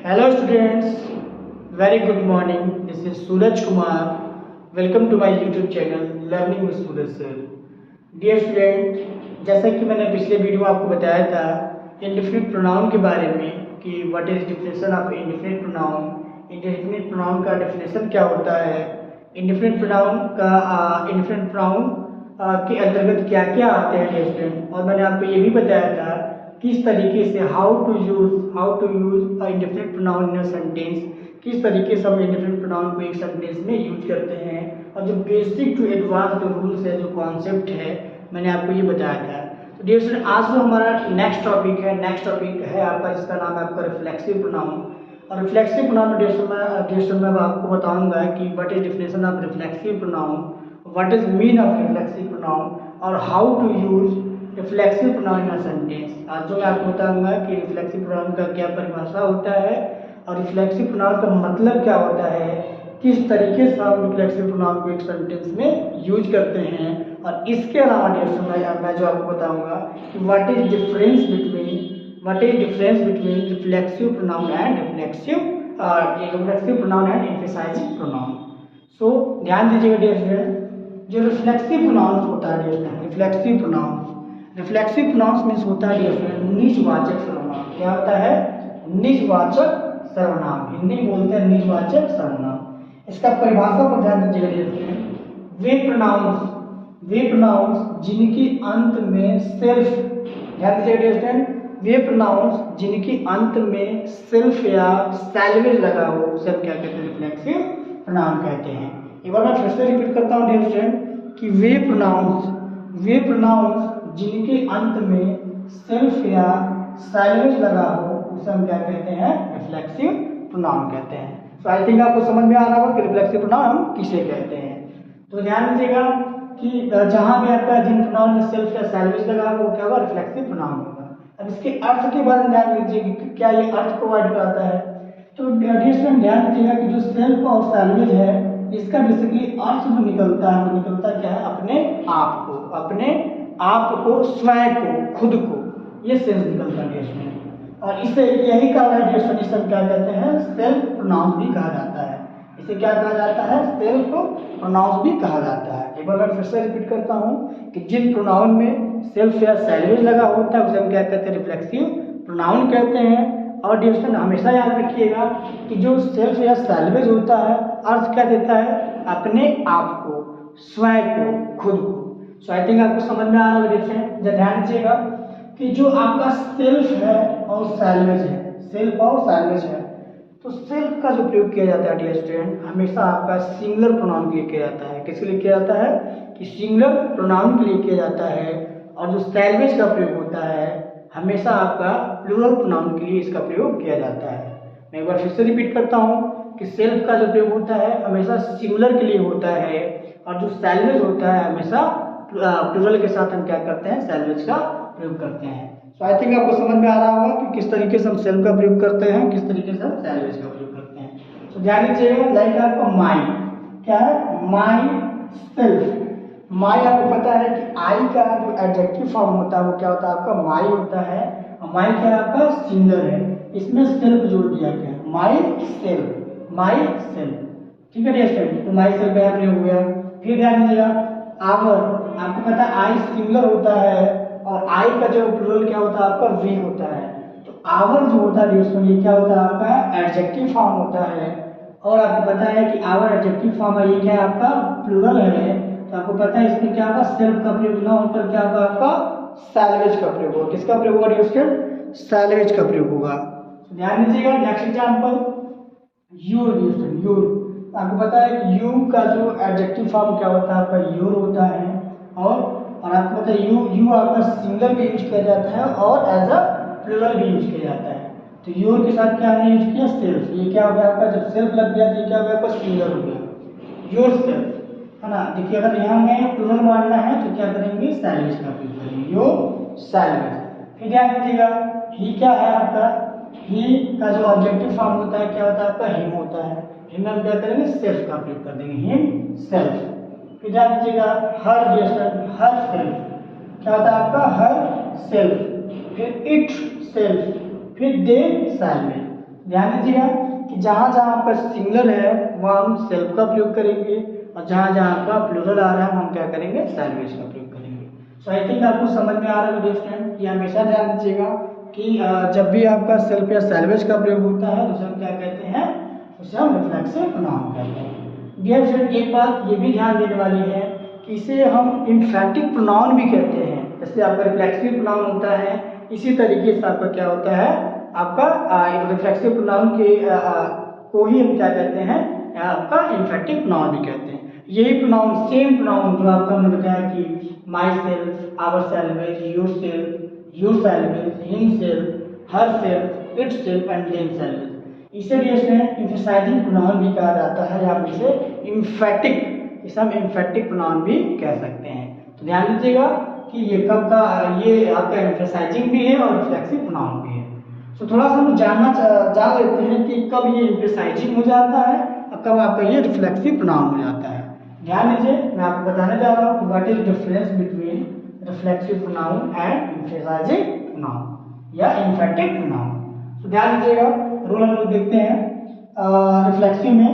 Hello students, very good morning. This is Suraj Kumar. Welcome to my YouTube channel Learning with Suraj Sir. Dear student, जैसा कि मैंने पिछले video में आपको बताया था इंडेफिनिट प्रोनाउन के बारे में कि what is definition of indefinite pronoun, indefinite pronoun का डेफिनेशन क्या होता है, इंडेफिनिट प्रोनाउन के अंतर्गत क्या क्या आते हैं dear student। और मैंने आपको ये भी बताया था किस तरीके से how to use indefinite pronoun in a sentence, किस तरीके से हम इंडेफिनिट प्रोनाउन को एक सेंटेंस में यूज करते हैं, और जो बेसिक टू एडवांस जो रूल्स है, जो कॉन्सेप्ट है, मैंने आपको ये बताया था। तो डियर स्टूडेंट, आज जो हमारा नेक्स्ट टॉपिक है आपका, जिसका नाम है आपका रिफ्लेक्सिव प्रोनाउन। और रिफ्लेक्सिव प्रोनाउन डियर स्टूडेंट मैं आपको बताऊंगा कि what is definition of reflexive pronoun, what is mean of reflexive pronoun, और how to use reflexive pronoun in a sentence. आज जो मैं आपको बताऊंगा कि रिफ्लेक्सिव प्रोनाउन का क्या परिभाषा होता है और रिफ्लेक्सिव प्रोनाउन का मतलब क्या होता है, किस तरीके से हम रिफ्लेक्सिव प्रोनाउन को एक सेंटेंस में यूज करते हैं। और इसके अलावा मैं जो आपको बताऊंगा कि what is difference between reflexive pronoun and reflexive pronoun and emphasising pronoun. So ध्यान दीजिएगा डियर स्टूडेंट, जो रिफ्लेक्सिव प्रोनाउन होता है dear student, reflexive pronouns means होता है निजवाचक सर्वनाम। क्या होता है? निजवाचक सर्वनाम। हिंदी में बोलते हैं निजवाचक सर्वनाम। इसका परिभाषा पर ध्यान दीजिएगा। वे प्रोनाउंस जिनकी अंत में सेल्फ, ध्यान दीजिएगा, वे प्रोनाउंस जिनकी अंत में सेल्फ या सैलवेज लगा हो उसे हम क्या कहते हैं? रिफ्लेक्सिव प्रोनाउन कहते हैं। एक बार मैं फिर से रिपीट करता हूँ डियर स्टूडेंट कि वे प्रोनाउंस जिनके अंत में सेल्फ या साइलेंस लगा हो उसे हम क्या कहते हैं? रिफ्लेक्सिव प्रोनाउन कहते हैं। तो आई थिंक आपको समझ में आ रहा होगा कि रिफ्लेक्सिव प्रोनाउन हम किसे कहते हैं। तो ध्यान दीजिएगा कि जहां भी आपका जिन प्रोनाउन में सेल्फ या साइलेंस लगा हो वो क्या होगा? रिफ्लेक्सिव प्रोनाउन होगा। अब इसके अर्थ के बारे में ध्यान दीजिए कि क्या ये अर्थ प्रोवाइड कराता है। तो ध्यान दीजिएगा कि जो सेल्फ और साइलेंस है इसका बेसिकली अर्थ जो निकलता है वो निकलता क्या है? अपने आप को, स्वयं को, खुद को, ये सेंस निकलता है इसमें। और इसे यही कारण है इसे क्या कहते हैं? सेल्फ प्रोनाउंस भी कहा जाता है। इसे क्या कहा जाता है? सेल्फ प्रोनाउंस भी कहा जाता है। एक बार मैं फिर से रिपीट करता हूँ कि जिन प्रोनाउन में सेल्फ या सैलवेज लगा होता है उसे हम क्या कहते हैं? रिफ्लेक्सिव प्रोनाउन कहते हैं। और डिस्टेंस हमेशा याद रखिएगा कि जो सेल्फ या सैलवेज होता है अर्थ क्या देता है? अपने आप को, स्वयं को, खुद को। सो आई थिंक आपको समझ में आ रहा है डिफरेंस। ध्यान दीजिएगा कि जो आपका सेल्फ है और सैलवेज है, तो सेल्फ का जो प्रयोग किया जाता है डियर स्टूडेंट हमेशा आपका सिंगुलर प्रोनाउन के लिए किया जाता है। किसके लिए किया जाता है? कि सिंगुलर प्रोनाउन के लिए किया जाता है। और जो सैलवेज का प्रयोग होता है हमेशा आपका प्लूरल प्रोनाउन के लिए इसका प्रयोग किया जाता है। मैं एक बार फिर से रिपीट करता हूँ कि सेल्फ का जो प्रयोग होता है हमेशा सिंगुलर के लिए होता है, और जो सैलवेज होता है हमेशा प्लूरल के साथ हम क्या करते हैं? सैलवेज का प्रयोग करते हैं। सो आई थिंक आपको समझ में आ रहा होगा कि किस तरीके से हम सेल्फ का प्रयोग करते हैं, किस तरीके से हम सैलवेज का प्रयोग करते हैं। तो ध्यान दीजिएगा, लाइक आपका माई क्या है? My self. माई आपको पता है कि आई का जो एडजेक्टिव फॉर्म होता है वो क्या होता है? आपका माई होता है। और माई क्या है? आपका सिंगुलर है, इसमें सेल्फ जोड़ दिया गया है। माई सेल्फ, ठीक है डियर। तो माई सेल्फ यहाँ प्रयोग हो गया। फिर ध्यान दीजिएगा, आवर, आपको पता है आई सिंगुलर होता है और आई का जो प्लूरल क्या होता है? आपका वी होता है। तो आवर जो होता है ये क्या होता है? आपका एडजेक्टिव फॉर्म होता है। और आपको पता है कि आवर एडजेक्टिव फॉर्म है, ये क्या है? आपका प्लूरल है। तो आपको पता है इसमें क्या होगा? सेल्फ का प्रयोग ना होकर क्या होगा? आपका सैलवेज का प्रयोग होगा। किसका प्रयोग होगा डियर? सैलवेज का प्रयोग होगा। ध्यान दीजिएगा। Next example, your. आपको पता है कि यू का जो एडजेक्टिव फॉर्म क्या होता है? आपका योर होता है। और आपको पता है यू आपका सिंगुलर भी यूज किया जाता है और एज अ प्लूरल भी यूज किया जाता है। तो योर के साथ क्या हमने यूज किया? सेल्फ। ये क्या हो गया आपका? जब सेल्फ लग गया तो ये क्या हो गया? आपका सिंगुलर हो गया, योर सेल्फ, है ना। देखिए अगर यहाँ हमें प्लूरल मानना है तो क्या करेंगे? सैलवेज का प्रयोग करेंगे, योर सैलवेज। फिर ध्यान दीजिएगा, ही क्या है आपका? ही का जो ऑब्जेक्टिव फॉर्म होता है क्या होता है? आपका हिम होता है। हिम हम क्या करेंगे? सेल्फ का प्रयोग कर देंगे, हिम सेल्फ। फिर ध्यान दीजिएगा, हर सेल्फ क्या होता है आपका? Her self. फिर इट सेल्फ, फिर दे सैलवेज। ध्यान दीजिएगा कि जहाँ जहाँ आपका सिंगुलर है वहाँ हम सेल्फ का प्रयोग करेंगे, और जहाँ जहाँ आपका प्लूरल आ रहा है हम क्या करेंगे, सैलवेज का प्रयोग करेंगे। सो आई थिंक आपको समझ में आ रहा है स्टूडेंट। ये हमेशा ध्यान दीजिएगा कि जब भी आपका सेल्फ या सैलवेज का प्रयोग होता है तो उसे हम क्या कहते हैं, उसे हम रिफ्लेक्सिव प्रोनाउन कहते हैं। डियर स्टूडेंट, एक बात ये भी ध्यान देने वाली है कि इसे हम इम्फैटिक प्रोनाउन भी कहते हैं। जैसे आपका रिफ्लेक्सिव प्रोनाउन होता है, इसी तरीके से आपका क्या होता है, आपका रिफ्लेक्सिव प्रोनाउन के को ही हम क्या कहते हैं, आपका इम्फैटिक प्रोनाउन भी कहते हैं। यही प्रोनाउन, सेम प्रोनाउन जो आपका हमने बताया कि myself, ourselves, yourself, yourselves, himself, herself, itself and themselves, इसे भी इसमें इम्फेसाइजिंग प्रोनाउन भी कहा जाता है, या आप इसे इम्फेटिक, इसे हम इम्फेटिक प्रोनाउन भी कह सकते हैं। तो ध्यान दीजिएगा कि ये कब का, ये आपका इम्फेसाइजिंग भी है और रिफ्लेक्सिव प्रोनाउन भी है। तो थोड़ा सा हम जान लेते हैं कि कब ये इम्फेसाइजिंग हो जाता है और कब आपका ये रिफ्लेक्सिव प्रोनाउन हो जाता है। ध्यान दीजिए, मैं आपको बताने जा रहा हूँ कि what is difference between reflexive pronoun and emphasising pronoun या इम्फेटिक प्रोनाउन। तो ध्यान दीजिएगा, रूल हम लोग देखते हैं रिफ्लेक्सिव में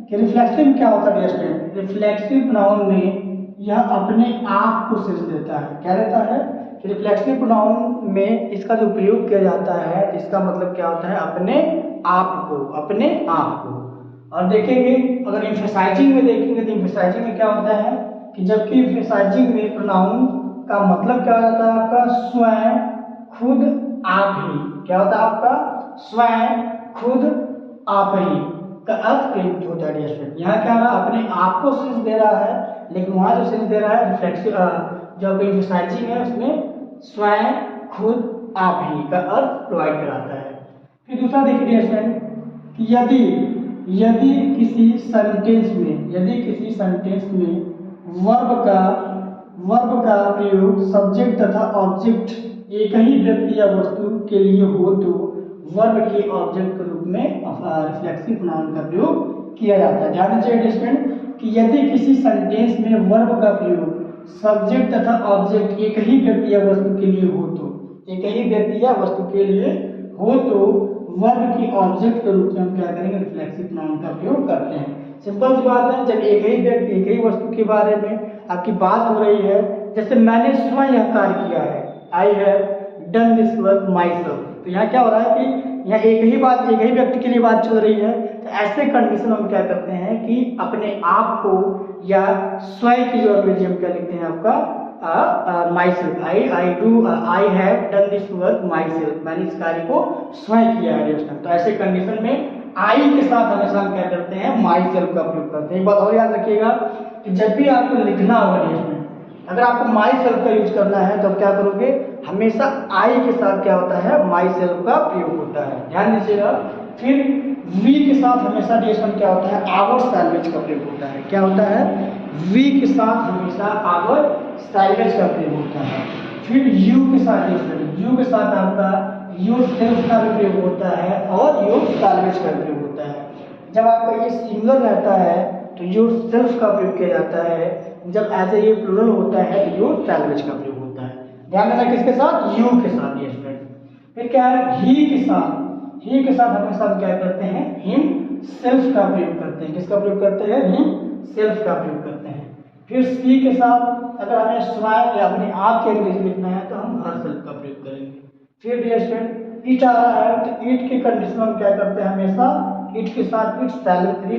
कि रिफ्लेक्सिव में क्या होता है स्टूडेंट। रिफ्लेक्सिव प्रोनाउन में यह अपने आप को सिर्फ देता है। क्या देता है कि रिफ्लेक्सिव प्रोनाउन में इसका जो प्रयोग किया जाता है, इसका मतलब क्या होता है, अपने आप को, अपने आप को। और देखेंगे अगर इम्फेसाइजिंग में देखेंगे तो इम्फेसाइजिंग में क्या होता है कि जबकि इम्फेसाइजिंग में प्रोनाउन का मतलब क्या हो जाता है, आपका स्वयं, खुद, आप ही। क्या होता है आपका स्वयं, खुद, आप ही का अर्थ प्रयुक्त होता है। यहाँ क्या रहा, अपने आप को सेंस दे रहा है, लेकिन वहाँ जो सेंस दे रहा है रिफ्लेक्सिव, जो इम्फेसाइजिंग है उसमें स्वयं, खुद, आप ही का अर्थ प्रोवाइड कराता है। फिर दूसरा देखिए कि यदि किसी सेंटेंस में वर्ब का प्रयोग सब्जेक्ट तथा ऑब्जेक्ट एक ही व्यक्ति या वस्तु के लिए हो तो वर्ब के ऑब्जेक्ट के रूप में रिफ्लेक्सिव प्रोनाउन का प्रयोग किया जाता है। ध्यान दीजिए स्टूडेंट कि यदि किसी सेंटेंस में वर्ब का प्रयोग सब्जेक्ट तथा ऑब्जेक्ट एक ही व्यक्ति या वस्तु के लिए हो तो, एक ही व्यक्ति या वस्तु के लिए हो तो वर्ब की ऑब्जेक्ट के रूप में हम क्या करेंगे, रिफ्लेक्सिव प्रोनाउन का प्रयोग करते हैं। सिंपल सी बात है, जब एक ही व्यक्ति, एक ही वस्तु के बारे में आपकी बात हो रही है, जैसे मैंने स्वयं यह कार्य किया है, I have done this work my self, तो यहाँ क्या हो रहा है कि यहाँ एक ही व्यक्ति के लिए बात चल रही है। तो ऐसे कंडीशन हम क्या करते हैं कि अपने आप को या स्वयं की जो अंग्रेजी हम क्या लिखते हैं आपका my self, I have done this work my self, मैंने इस कार्य को स्वयं किया है। तो ऐसे कंडीशन में आई के साथ हमेशा हम क्या करते हैं, माई सेल्फ का प्रयोग करते हैं। एक बात और याद रखिएगा कि जब भी आपको लिखना होगा, अगर आपको माई सेल्फ का यूज करना है तो क्या करोगे, हमेशा आई के साथ क्या होता है, माई सेल्फ का प्रयोग होता है। ध्यान दीजिएगा। फिर वी के साथ हमेशा डेशन क्या होता है, आवर सैलवेज का प्रयोग होता है। क्या होता है, वी के साथ हमेशा आवर सैलवेज का प्रयोग होता है। फिर यू के साथ यू के साथ आपका योर सेल्फ का भी प्रयोग होता है और योर सैलवेज का प्रयोग होता है। जब आपका ये सिंगुलर रहता है तो योर सेल्फ का प्रयोग किया जाता है, जब एज ए ये प्लूरल होता है तो योर सैलवेज का प्रयोग होता है। ध्यान देना किसके साथ, यू के साथ। ये स्टूडेंट फिर क्या है, ही के साथ हमेशा हम क्या करते हैं, हिम सेल्फ का प्रयोग करते हैं। किसका प्रयोग करते हैं, हिम सेल्फ का प्रयोग करते हैं। फिर सी के साथ अगर हमें स्वयं या अपने आप के अंग्रेजी लिखना है तो हम हर सेल्फ का प्रयोग करेंगे। फिर डियर स्टूडेंट इट आ रहा है तो इट की कंडीशन हम क्या करते हैं, हमेशा इट के साथ इट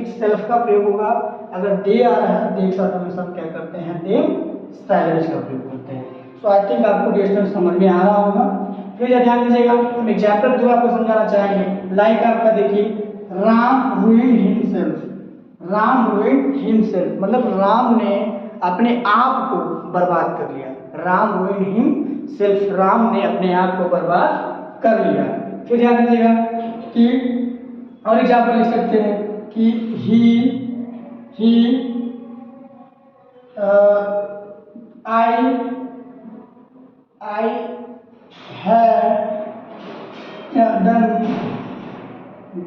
सेल्फ का प्रयोग होगा। अगर दे आ रहा है, दे के साथ हमेशा हम क्या करते हैं, देम सैलवेज का प्रयोग करते हैं। सो आई थिंक आपको डियर स्टूडेंट समझ में आ रहा होगा। फिर ध्यान दीजिएगा, हम एग्जाम्पल जो आपको समझाना चाहेंगे, लाइक आपका देखिए, Ram ruined himself, Ram ruined himself मतलब राम ने अपने आप को बर्बाद कर लिया। राम रूइंड हिमसेल्फ, राम ने अपने आप को बर्बाद कर लिया। फिर ध्यान दीजिएगा कि और एग्जाम्पल लिख सकते हैं कि ही I have done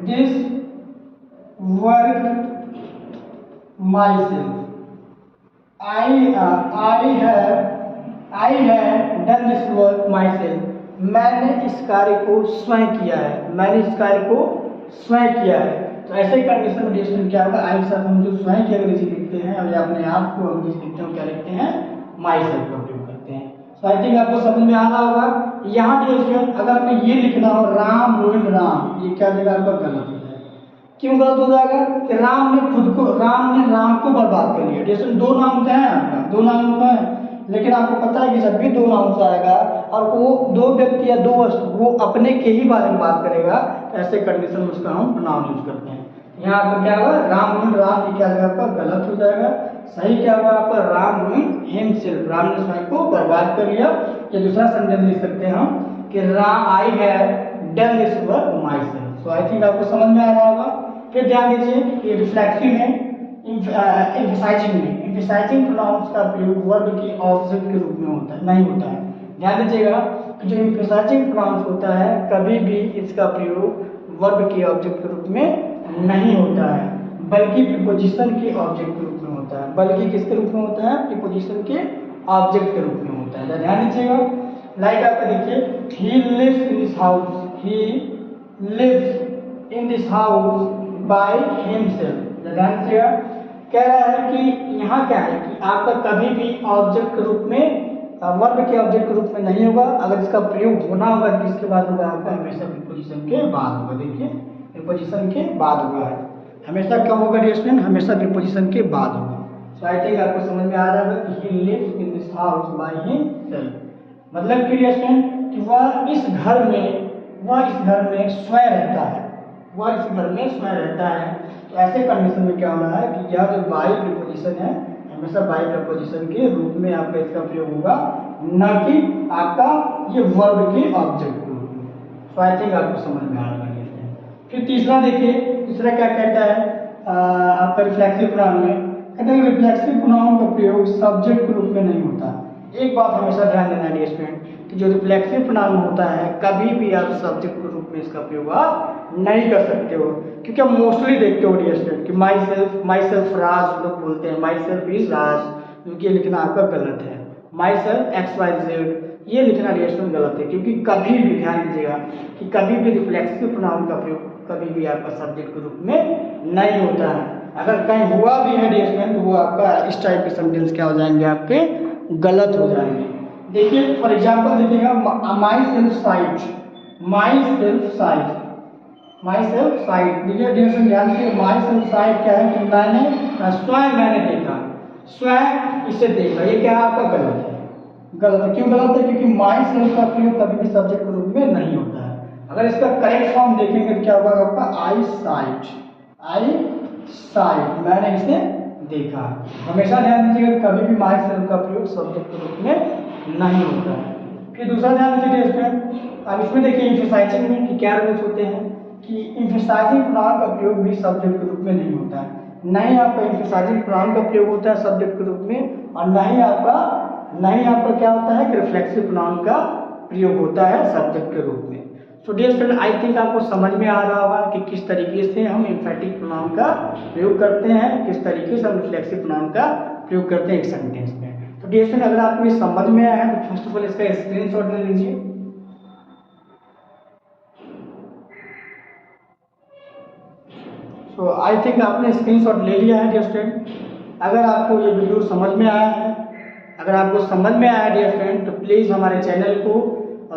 this work myself. I have done this work myself. मैंने इस कार्य को स्वयं किया है, मैंने इस कार्य को स्वयं किया है। तो ऐसे कंडीशन में डियर स्टूडेंट क्या होगा, आई सेल्फ हम जो स्वयं की अंग्रेजी लिखते हैं और अपने आप को अंग्रेजी लिखते हैं क्या लिखते हैं, माई सेल्फ का प्रयोग करते हैं। तो आई थिंक आपको समझ में आ रहा होगा। यहाँ डियर स्टूडेंट अगर हमें ये लिखना हो राम रुइन राम, ये क्या जगह आपका गलत हो जाएगा। क्यों गलत हो जाएगा कि राम ने राम को बर्बाद कर लिया। जैसे दो नाम तो है आपका, दो नाम तो है, लेकिन आपको पता है कि जब भी दो नाम से आएगा और वो दो व्यक्ति या दो वस्तु वो अपने के ही बारे में बात करेगा, तो ऐसे कंडीशन में उसका हम प्रोनाउन यूज करते हैं। यहाँ पर क्या होगा, राम रुइन राम, ये क्या जगह आपका गलत हो जाएगा। सही क्या होगा आपका, राम रुइन हिमसेल्फ, राम ने स्वयं को बर्बाद कर लिया। या दूसरा सेंटेंस लिख सकते हैं हम कि Ram I have done this work my self. So I think आपको समझ में आ रहा होगा। फिर ध्यान दीजिए कि रिफ्लेक्सिव में एम्फसाइजिंग प्रोनाउंस का प्रयोग वर्ब की ऑब्जेक्ट के रूप में होता है, नहीं होता है। ध्यान दीजिएगा कि जो एम्फसाइजिंग प्रोनाउंस होता है कभी भी इसका प्रयोग वर्ब के ऑब्जेक्ट के रूप में नहीं होता है, बल्कि प्रीपोजिशन के ऑब्जेक्ट के रूप में होता है। बल्कि किसके रूप में होता है, प्रीपोजिशन के ऑब्जेक्ट के रूप में होता है। ध्यान दीजिएगा, लाइक आपका देखिए, he lives in this house, he lives in this house by himself. ध्यान दीजिएगा, कह रहा है कि यहाँ क्या है कि आपका कभी भी ऑब्जेक्ट के रूप में, वर्ब के ऑब्जेक्ट के रूप में नहीं होगा। अगर इसका प्रयोग होना होगा तो किसके बाद होगा आपका, हमेशा प्रीपोजिशन के बाद होगा। देखिए प्रीपोजिशन के बाद होगा, हमेशा कब होगा डियर स्टूडेंट, हमेशा प्रीपोजिशन के बाद होगा। सो आई थिंक आपको समझ में आ रहा है कि he lives in this house by himself, मतलब कि डियर स्टूडेंट कि वह इस घर में स्वयं रहता है, वह इस घर में स्वयं रहता है। तो ऐसे कंडीशन में क्या होना है कि यह जो बाय प्रीपोजिशन है हमेशा बाय प्रीपोजिशन के रूप में आपका इसका प्रयोग होगा, न कि आपका ये वर्ब के ऑब्जेक्ट के रूप में। सो आई थिंक आपको समझ में आ रहा है। फिर तीसरा देखिए, तीसरा क्या कहता है आपका रिफ्लेक्सिव प्रोनाउन में, कहते हैं रिफ्लेक्सिव प्रोनाउन का प्रयोग सब्जेक्ट के रूप में नहीं होता। एक बात हमेशा ध्यान देना डियर स्टूडेंट कि जो रिफ्लेक्सिव प्रोनाउन होता है कभी भी आप सब्जेक्ट के रूप में इसका प्रयोग आप नहीं कर सकते हो, क्योंकि आप मोस्टली देखते हो डियर स्टूडेंट कि माई सेल्फ राज लोग बोलते हैं, माई सेल्फ इज राज, जो कि लिखना आपका गलत है। Myself X Y Z ये लिखना डियर स्टूडेंट गलत है, क्योंकि कभी भी ध्यान दीजिएगा कि कभी भी रिफ्लेक्सिव प्रोनाउन का प्रयोग कभी भी आपका सब्जेक्ट के रूप में नहीं होता है। अगर कहीं हुआ भी है डियर स्टूडेंट तो वो आपका इस टाइप के सेंटेंस क्या हो जाएंगे, आपके गलत हो जाएंगे। देखिए फॉर एग्जांपल देखिएगा, my self site, my self site, my self site. देखिए डियर स्टूडेंट ध्यान दीजिए, माई सेल्फ साइट क्या है कि मैंने देखा, स्वयं इसे देखा, ये क्या है आपका गलत है। गलत है, क्यों गलत है, क्योंकि माई सेल्फ का प्रयोग कभी भी सब्जेक्ट के रूप में नहीं होता है। अगर इसका करेक्ट फॉर्म देखेंगे तो क्या होगा आपका, आई साइट, मैंने इसे देखा। हमेशा ध्यान दीजिएगा कभी भी माई सेल्फ का प्रयोग सब्जेक्ट के रूप में नहीं होता है। फिर दूसरा ध्यान दीजिए इसमें, अब इसमें देखिए एम्फसाइजिंग में कि क्या रूल्स होते हैं कि एम्फसाइजिंग प्रोनाउन का प्रयोग भी सब्जेक्ट के रूप में नहीं होता है। नहीं आपका एम्फसाइजिंग प्रोनाउन का प्रयोग होता है सब्जेक्ट के रूप में, और नहीं आपका क्या होता है कि रिफ्लेक्सिव प्रोनाउन का प्रयोग होता है सब्जेक्ट के रूप में। So dear student I think आपको समझ में आ रहा होगा कि किस तरीके से हम एम्फैटिक प्रोनाउन का प्रयोग करते हैं, किस तरीके से हम रिफ्लेक्सिव प्रोनाउन का प्रयोग करते हैं एक सेंटेंस में। तो डियर स्टूडेंट अगर आपको ये समझ में आया है तो फर्स्ट ऑफ ऑल इसका स्क्रीनशॉट ले लीजिए। सो आई थिंक आपने स्क्रीनशॉट ले लिया है डियर स्टूडेंट। अगर आपको ये वीडियो समझ में आया है, अगर आपको समझ में आया डियर फ्रेंड, तो प्लीज़ हमारे चैनल को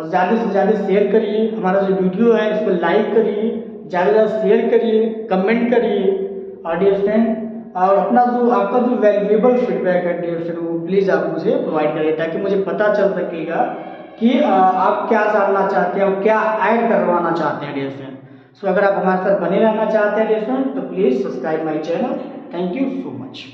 ज़्यादा से ज़्यादा शेयर करिए, हमारा जो वीडियो है इसको लाइक करिए, ज़्यादा से ज़्यादा शेयर करिए, कमेंट करिए, और डियर फ्रेंड और अपना जो आपका जो वैल्यूएबल फीडबैक है डियर फ्रेंड वो प्लीज़ आप मुझे प्रोवाइड करिए, ताकि मुझे पता चल सकेगा कि आप क्या जानना चाहते हैं और क्या ऐड करवाना चाहते हैं डियर फ्रेंड। सो अगर आप हमारे साथ बने रहना चाहते हैं डियर फ्रेंड तो please subscribe my channel. Thank you so much.